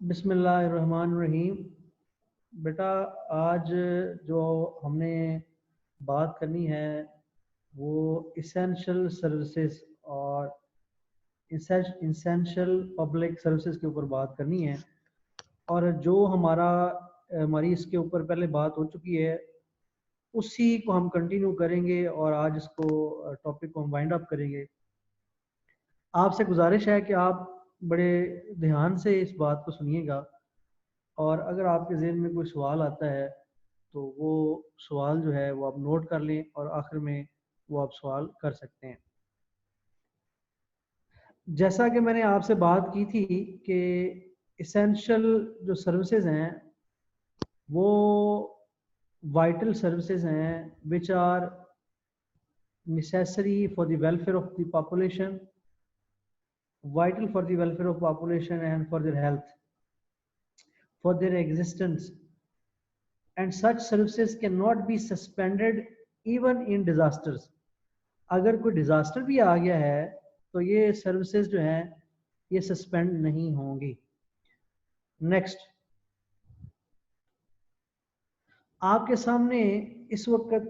बिस्मिल्लाहिर्रहमानिर्रहीम। बेटा, आज जो हमने बात करनी है वो इसेंशियल सर्विसेज और इसेंशियल पब्लिक सर्विसेज के ऊपर बात करनी है। और जो हमारी इसके ऊपर पहले बात हो चुकी है उसी को हम कंटिन्यू करेंगे और आज इसको टॉपिक को हम वाइंड अप करेंगे। आपसे गुजारिश है कि आप बड़े ध्यान से इस बात को सुनिएगा और अगर आपके ज़हन में कोई सवाल आता है तो वो सवाल जो है वो आप नोट कर लें और आखिर में वो आप सवाल कर सकते हैं। जैसा कि मैंने आपसे बात की थी कि इसेंशियल जो सर्विसेज हैं वो वाइटल सर्विसेज हैं which are necessary for the welfare of the population, vital for the welfare of population and for their health, for their existence, and such services cannot be suspended even in disasters. अगर कोई disaster भी आ गया है तो ये services जो हैं ये सस्पेंड नहीं होंगी। नेक्स्ट, आपके सामने इस वक्त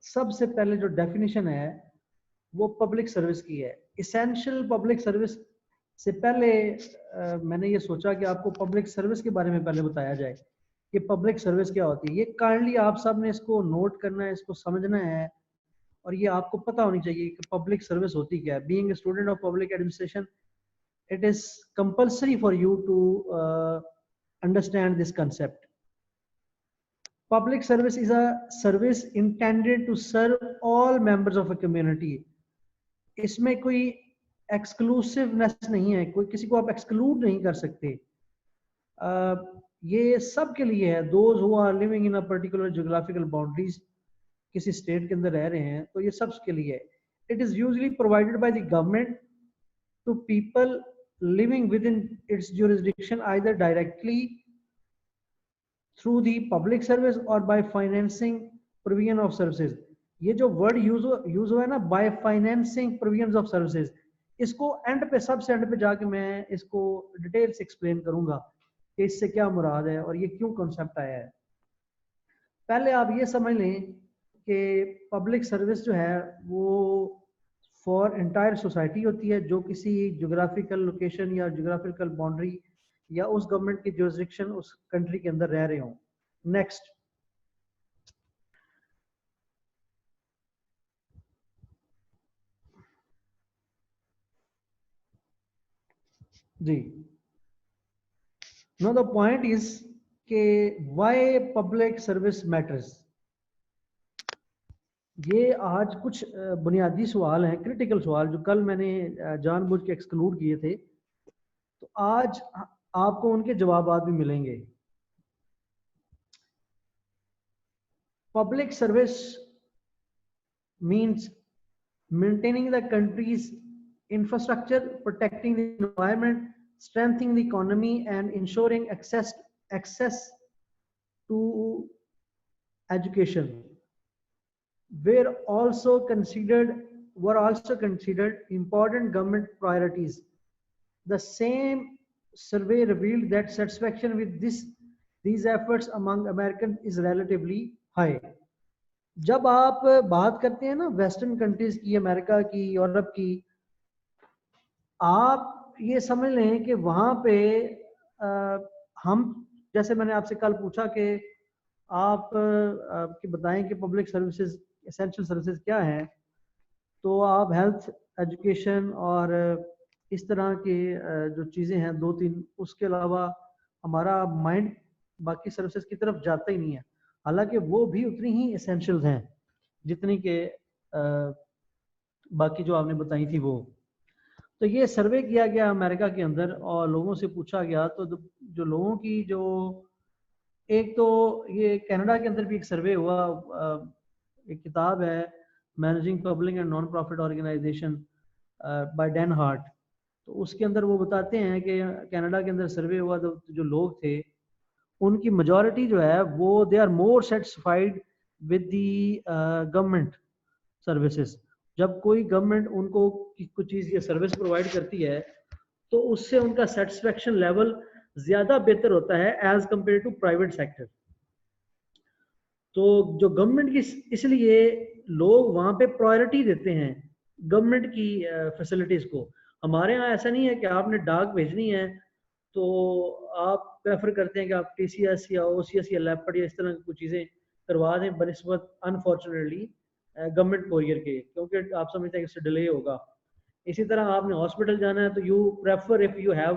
सबसे पहले जो डेफिनेशन है वो पब्लिक सर्विस की है। इसेंशियल पब्लिक सर्विस से पहले मैंने ये सोचा कि आपको पब्लिक सर्विस के बारे में पहले बताया जाए कि पब्लिक सर्विस क्या होती है। ये काइंडली आप सब ने इसको नोट करना है, इसको समझना है और ये आपको पता होनी चाहिए कि पब्लिक सर्विस होती क्या है। Being a student of public administration, it is compulsory for you to understand this concept. Public service is a service intended to serve all members of a community. इसमें कोई एक्सक्लूसिवनेस नहीं है, कोई किसी को आप एक्सक्लूड नहीं कर सकते। ये सब के लिए है। those who are living in a particular geographical boundaries, किसी स्टेट के अंदर रह रहे हैं तो ये सब के लिए है। It is usually provided by the government to people living within its jurisdiction either directly through the public service or by financing provision of services. ये जो वर्ड यूज हुआ है ना, by financing provisions of services, इसको and पे, सबसे and पे जाके मैं इसको डिटेल से एक्सप्लेन करूंगा कि इससे क्या मुराद है और ये क्यों कॉन्सेप्ट आया है। पहले आप ये समझ लें कि पब्लिक सर्विस जो है वो फॉर एंटायर सोसाइटी होती है जो किसी ज्योग्राफिकल लोकेशन या ज्योग्राफिकल बाउंड्री या उस गवर्नमेंट की जुरिस्डिक्शन, उस कंट्री के अंदर रह रहे हों। नेक्स्ट, जी, नो द पॉइंट इज के व्हाई पब्लिक सर्विस मैटर्स। ये आज कुछ बुनियादी सवाल हैं, क्रिटिकल सवाल, जो कल मैंने जानबूझ के एक्सक्लूड किए थे, तो आज आपको उनके जवाब भी मिलेंगे। Public service means maintaining the country's infrastructure, protecting the environment, strengthening the economy, and ensuring access to education. Were also considered important government priorities. The same survey revealed that satisfaction with these efforts among Americans is relatively high. जब आप बात करते हैं ना western countries की, America की, Europe की, आप ये समझ लें कि वहाँ पे हम, जैसे मैंने आपसे कल पूछा कि आप बताएं कि पब्लिक सर्विसेज, एसेंशियल सर्विसेज क्या है, तो आप हेल्थ, एजुकेशन और इस तरह की जो चीज़ें हैं दो तीन, उसके अलावा हमारा माइंड बाकी सर्विसेज की तरफ जाता ही नहीं है। हालांकि वो भी उतनी ही एसेंशियल हैं जितनी के बाकी जो आपने बताई थी वो। तो ये सर्वे किया गया अमेरिका के अंदर और लोगों से पूछा गया, तो जो लोगों की जो, एक तो ये कनाडा के अंदर भी एक सर्वे हुआ, एक किताब है managing public and non profit organization by Dan Hart, तो उसके अंदर वो बताते हैं कि कनाडा के अंदर सर्वे हुआ तो जो लोग थे उनकी मेजॉरिटी जो है वो they are more satisfied with the government services. जब कोई गवर्नमेंट उनको कुछ चीज़ या सर्विस प्रोवाइड करती है तो उससे उनका सेटिस्फेक्शन लेवल ज्यादा बेहतर होता है as compare to private sector. तो जो गवर्नमेंट की, इसलिए लोग वहां पे प्रायोरिटी देते हैं गवर्नमेंट की फैसिलिटीज को। हमारे यहाँ ऐसा नहीं है कि आपने डाक भेजनी है तो आप प्रेफर करते हैं कि आप टीसीएस या ओसीएस या लैपट या इस तरह की कुछ चीज़ें करवा दें बनस्बत अनफॉर्चुनेटली गवर्नमेंट कोरियर के, क्योंकि आप समझते हैं कि इससे डिले होगा। इसी तरह आपने हॉस्पिटल जाना है तो you prefer, if you have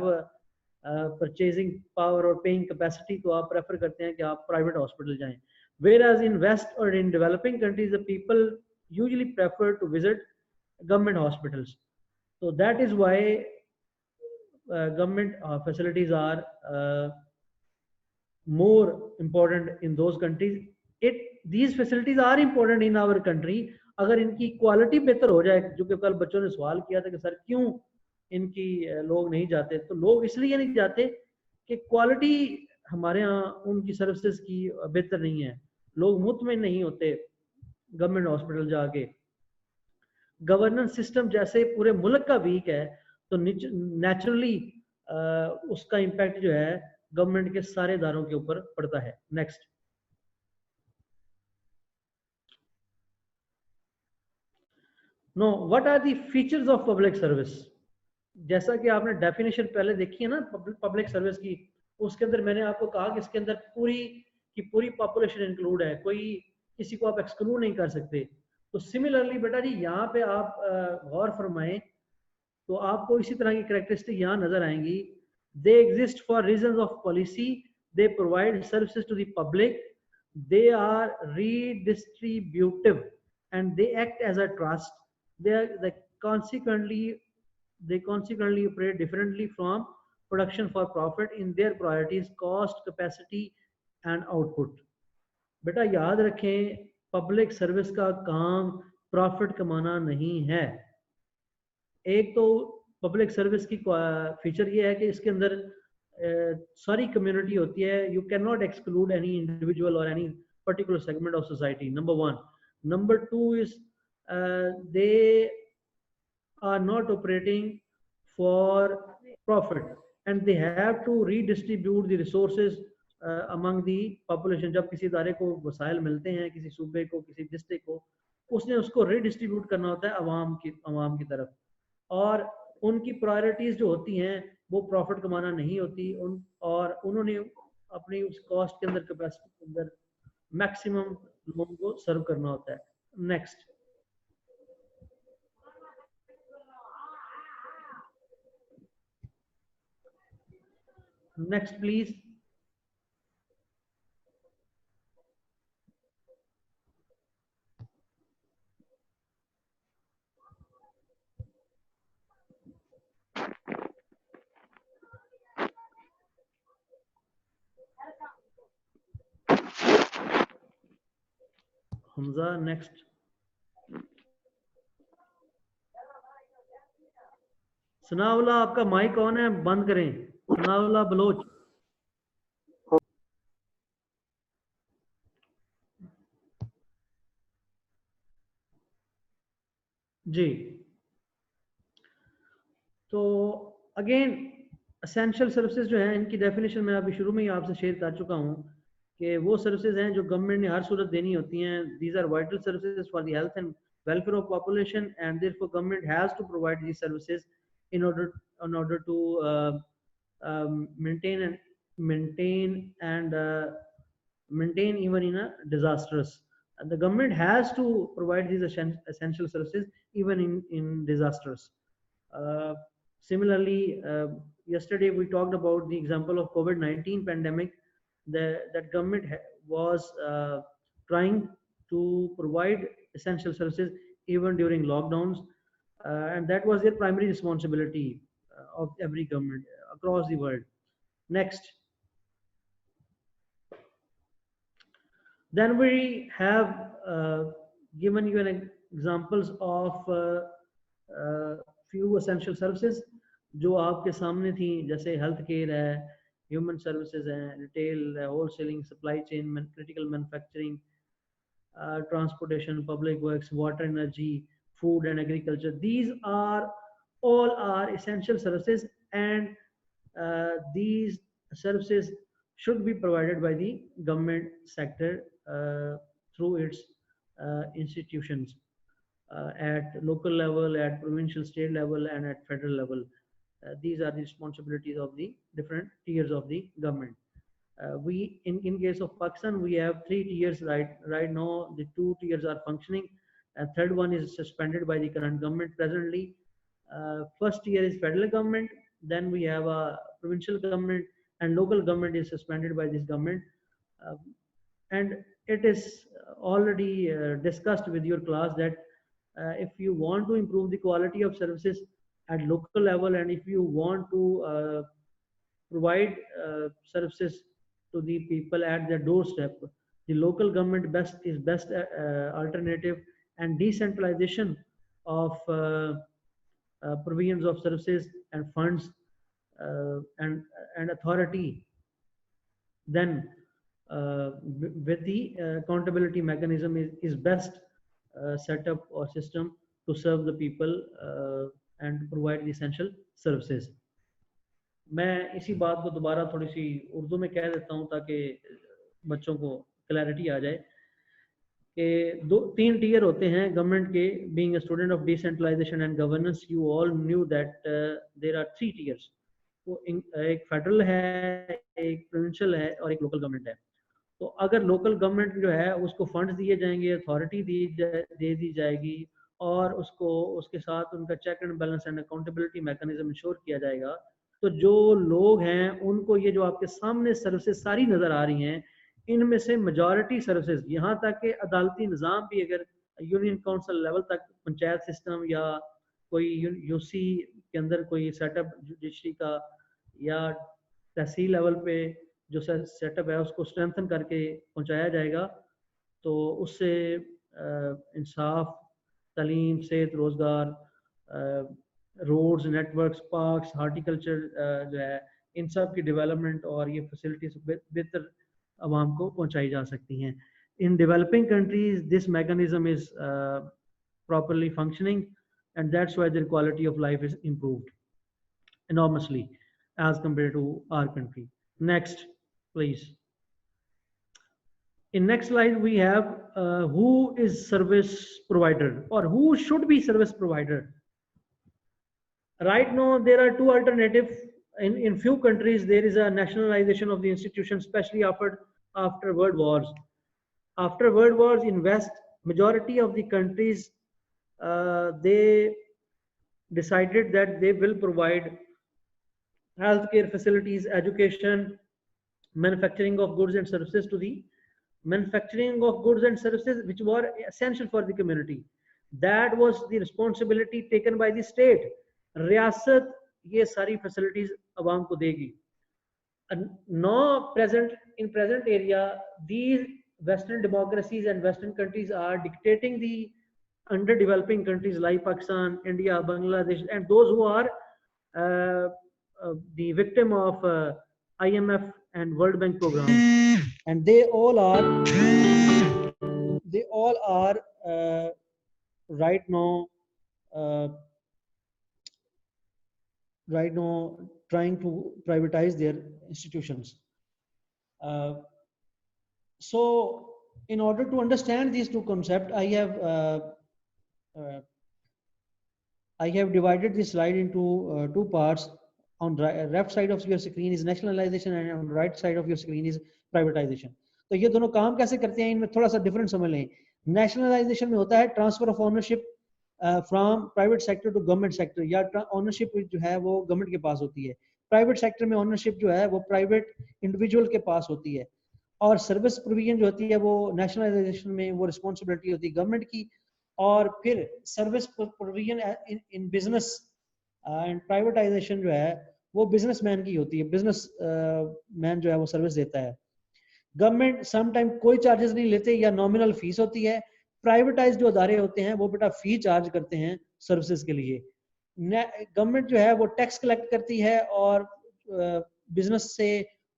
purchasing power और पेइंग कैपेसिटी, तो आप प्रेफर करते हैं कि आप प्राइवेट हॉस्पिटल जाएं। Whereas in West or in developing countries, the people usually prefer to visit government hospitals. So that is why government facilities are more important in those countries. These facilities are important in our country. अगर इनकी quality बेहतर हो जाए, जो कि कल बच्चों ने सवाल किया था कि सर क्यों इनकी लोग नहीं जाते, तो लोग इसलिए नहीं जाते कि क्वालिटी हमारे यहाँ उनकी सर्विसेज की बेहतर नहीं है। लोग मुतमिन नहीं होते गवर्नमेंट हॉस्पिटल जाके। गवर्नेंस सिस्टम जैसे पूरे मुल्क का वीक है, तो नेचुरली उसका इम्पैक्ट जो है गवर्नमेंट के सारे इदारों के ऊपर पड़ता है। Next, know what are the features of public service. जैसा कि आपने डेफिनेशन पहले देखी है ना पब्लिक सर्विस की, उसके अंदर मैंने आपको कहा कि इसके अंदर पूरी की पूरी पॉपुलेशन इंक्लूड है, कोई किसी को आप एक्सक्लूड नहीं कर सकते। तो सिमिलरली बेटा जी यहाँ पे आप गौर फरमाएं तो आपको इसी तरह की कैरेक्टरिस्टिक यहाँ नजर आएंगी। They exist for reasons of policy, they provide services to the public, they are redistributive and they act as a trust, they consequently operate differently from production for profit in their priorities, cost, capacity and output. बेटा याद रखें, public service का काम profit कमाना नहीं है। एक तो पब्लिक सर्विस की फीचर ये है कि इसके अंदर सारी कम्युनिटी होती है। You can not exclude any individual और any particular segment of society, number one. Number two is they are not operating for profit and they have to redistribute the resources among the population। जब किसी इदारे को वसाइल मिलते हैं, किसी सूबे को, किसी डिस्ट्रिक्ट को, उसने उसको रीडिस्ट्रीब्यूट करना होता है अवाम की तरफ। और उनकी प्रायोरिटीज जो होती हैं वो प्रॉफिट कमाना नहीं होती, और उन्होंने अपनी उस कॉस्ट के अंदर, कैपेसिटी के अंदर मैक्सिमम लोगों को सर्व करना होता है। Next, next please। Hamza next. Sanaullah आपका माइक ऑन है, बंद करें। सनाउल्लाह बलोच। जी, तो अगेन एसेंशियल सर्विसेज जो है इनकी डेफिनेशन मैं अभी शुरू में ही आपसे शेयर कर चुका हूँ कि वो सर्विसेज हैं जो गवर्नमेंट ने हर सूरत देनी होती हैं। These are vital services for the health and welfare of population and therefore government has to provide these services in order to maintain even in a disastrous. The government has to provide these essential services even in disasters. Similarly, yesterday we talked about the example of COVID-19 pandemic. That government was trying to provide essential services even during lockdowns, and that was their primary responsibility of every government across the world. Next, then we have given you an examples of few essential services जो आपके सामने थी, जैसे health care है, human services है, retail है, wholesaling, supply chain, critical manufacturing, transportation, public works, water, energy, food and agriculture. These are all are essential services, and these services should be provided by the government sector through its institutions at local level, at provincial, state level, and at federal level. These are the responsibilities of the different tiers of the government. We in case of Pakistan, we have 3 tiers right now. The 2 tiers are functioning. A third one is suspended by the current government presently. First tier is federal government. Then we have a provincial government, and local government is suspended by this government. Uh, and it is already discussed with your class that if you want to improve the quality of services at local level, and if you want to provide services to the people at their doorstep, the local government best alternative, and decentralization of provisions of services and funds and authority, then with the accountability mechanism is best setup or system to serve the people and provide the essential services. मैं इसी बात को दोबारा थोड़ी सी उर्दू में कह देता हूँ ताकि बच्चों को क्लैरिटी आ जाए कि 3 टियर होते हैं गवर्नमेंट के. Being a student of decentralization and governance, you all knew that there are 3 tiers. वो एक फेडरल है, एक प्रोविंशियल है और एक लोकल गवर्नमेंट है. तो अगर लोकल गवर्नमेंट जो है उसको फंड्स दिए जाएंगे, अथॉरिटी दे दी जाएगी, और उसको उसके साथ उनका check and balance and accountability mechanism ensure किया जाएगा, तो जो लोग हैं उनको ये जो आपके सामने सर्विसेज सारी नज़र आ रही हैं, इनमें से मेजॉरिटी सर्विसेज, यहाँ तक कि अदालती निज़ाम भी अगर यूनियन काउंसिल लेवल तक, पंचायत सिस्टम या कोई यूसी के अंदर कोई सेटअप जुडिशरी का या तहसील लेवल पे जो सेटअप है उसको स्ट्रेंथन करके पहुंचाया जाएगा, तो उससे इंसाफ, तालीम, सेहत, रोज़गार, रोड्स, नेटवर्क्स, पार्क्स, हार्टिकल्चर जो है, इन सब की डेवलपमेंट और ये फैसिलिटीज बेहतर आवाम को पहुंचाई जा सकती हैं. In developing countries this mechanism is properly functioning, and that's why their quality of life is improved enormously as compared to our country. Next, please. In next slide, we have who is service provider or who should be service provider. Right now, there are 2 alternatives. In few countries, there is a nationalization of the institution, especially after World Wars. After World Wars, in West, majority of the countries, they decided that they will provide healthcare facilities, education, manufacturing of goods and services to the manufacturing of goods and services which were essential for the community. That was the responsibility taken by the state. रियासत ये सारी facilities आवाम को देगी. Now in present area, these Western democracies and Western countries are dictating the underdeveloping countries like Pakistan, India, Bangladesh, and those who are the victim of IMF and World Bank programs, and they all are right now trying to privatize their institutions. So in order to understand these 2 concepts, I have divided this slide into 2 parts. On left side of your screen is nationalization and on right side of your screen is privatization. तो ये दोनों काम कैसे करते हैं, इनमें थोड़ा सा डिफरेंट समझ लें. नेशनलाइजेशन में होता है transfer of ownership from private sector to government sector, या ओनरशिप जो है वो गवर्नमेंट के पास होती है. प्राइवेट सेक्टर में ओनरशिप जो है वो प्राइवेट इंडिविजुअल के पास होती है, और सर्विस प्रोविजन जो होती है वो नेशनलाइजेशन में वो रिस्पॉन्सिबिलिटी होती है गवर्नमेंट की, और फिर service provision in business and privatisation जो है वो बिजनेसमैन की होती है. बिजनेस मैन जो है वो सर्विस देता है. गवर्नमेंट सम टाइम कोई चार्जेस नहीं लेते या नॉमिनल फीस होती है. प्राइवेटाइज जो अदारे होते हैं वो बेटा फी चार्ज करते हैं सर्विसेज के लिए. गवर्नमेंट जो है वो टैक्स कलेक्ट करती है और बिजनेस से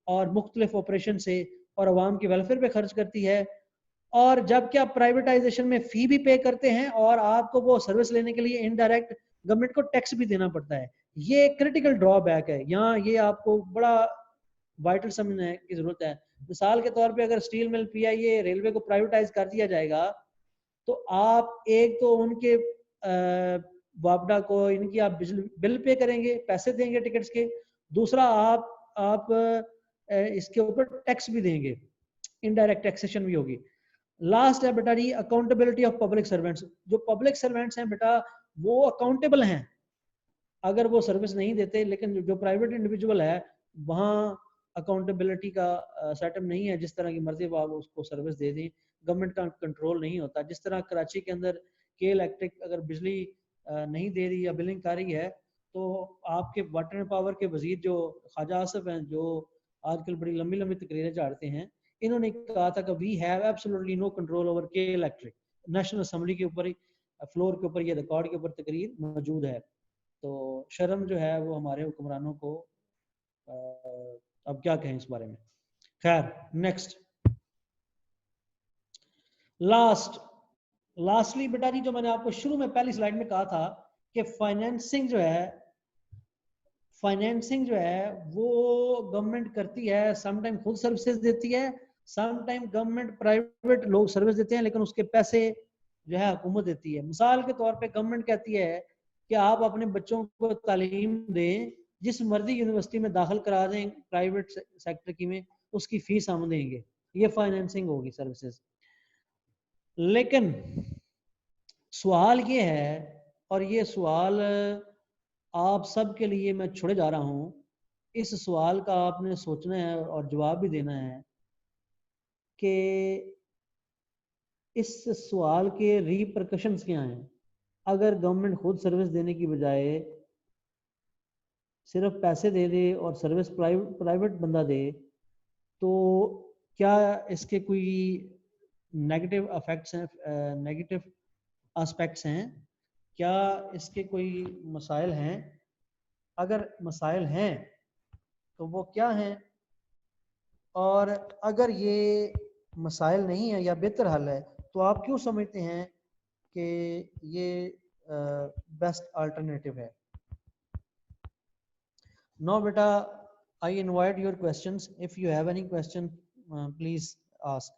और मुख्तलिफ ऑपरेशन से और आवाम के वेलफेयर पे खर्च करती है. और जबकि आप प्राइवेटाइजेशन में फी भी पे करते हैं और आपको वो सर्विस लेने के लिए इनडायरेक्ट गवर्नमेंट को टैक्स भी देना पड़ता है. ये क्रिटिकल ड्रॉबैक है. यहाँ ये आपको बड़ा वाइटल समझने की जरूरत है। मिसाल के तौर पे अगर स्टील मिल, पीआईए, रेलवे को प्राइवेटाइज कर दिया जाएगा तो आप एक तो उनके वापडा को, इनकी आप बिजली बिल पे करेंगे, पैसे देंगे टिकट्स के, दूसरा आप इसके ऊपर टैक्स भी देंगे, इनडायरेक्ट टैक्सेशन भी होगी। लास्ट है बेटा जी अकाउंटेबिलिटी ऑफ पब्लिक सर्वेंट्स। जो पब्लिक सर्वेंट्स हैं बेटा वो अकाउंटेबल हैं अगर वो सर्विस नहीं देते, लेकिन जो प्राइवेट इंडिविजुअल है वहाँ अकाउंटेबिलिटी का सेटअप नहीं है, जिस तरह की मर्जी वो आप उसको सर्विस दे दें, गवर्नमेंट का कंट्रोल नहीं होता। जिस तरह कराची के अंदर के इलेक्ट्रिक अगर बिजली नहीं दे रही या बिलिंग कर रही है तो आपके वाटर एंड पावर के वजीर जो ख्वाजा आसिफ हैं, जो आजकल बड़ी लंबी लंबी तकरीरें झाड़ते हैं, इन्होंने कहा था कि we have absolutely no control over के इलेक्ट्रिक। नेशनल असेंबली के ऊपर फ्लोर के ऊपर ये रिकॉर्ड के ऊपर तकरीर मौजूद है। तो शर्म जो है वो हमारे हुक्मरानों को, अब क्या कहें इस बारे में। खैर नेक्स्ट, लास्टली बेटा जी जो मैंने आपको शुरू में पहली स्लाइड में कहा था कि फाइनेंसिंग जो है वो गवर्नमेंट करती है, समटाइम खुद सर्विसेज देती है, समटाइम गवर्नमेंट प्राइवेट लोग सर्विस देते हैं, लेकिन उसके पैसे जो है हुकूमत देती है। मिसाल के तौर पे गवर्नमेंट कहती है कि आप अपने बच्चों को तालीम दें, जिस मर्जी यूनिवर्सिटी में दाखिल करा दें प्राइवेट सेक्टर की में, उसकी फीस हम देंगे, ये फाइनेंसिंग होगी सर्विसेज। लेकिन सवाल ये है, और ये सवाल आप सब के लिए मैं छोड़े जा रहा हूं, इस सवाल का आपने सोचना है और जवाब भी देना है कि इस सवाल के रिपरकशंस क्या हैं अगर गवर्नमेंट खुद सर्विस देने की बजाय सिर्फ पैसे दे दे और सर्विस प्राइवेट बंदा दे, तो क्या इसके कोई नेगेटिव इफेक्ट्स हैं, नेगेटिव एस्पेक्ट्स हैं, क्या इसके कोई मसाइल हैं? अगर मसाइल हैं तो वो क्या हैं, और अगर ये मसाइल नहीं है या बेहतर हल है तो आप क्यों समझते हैं कि ये बेस्ट अल्टरनेटिव है? Now beta I invite your questions. If you have any question, please ask.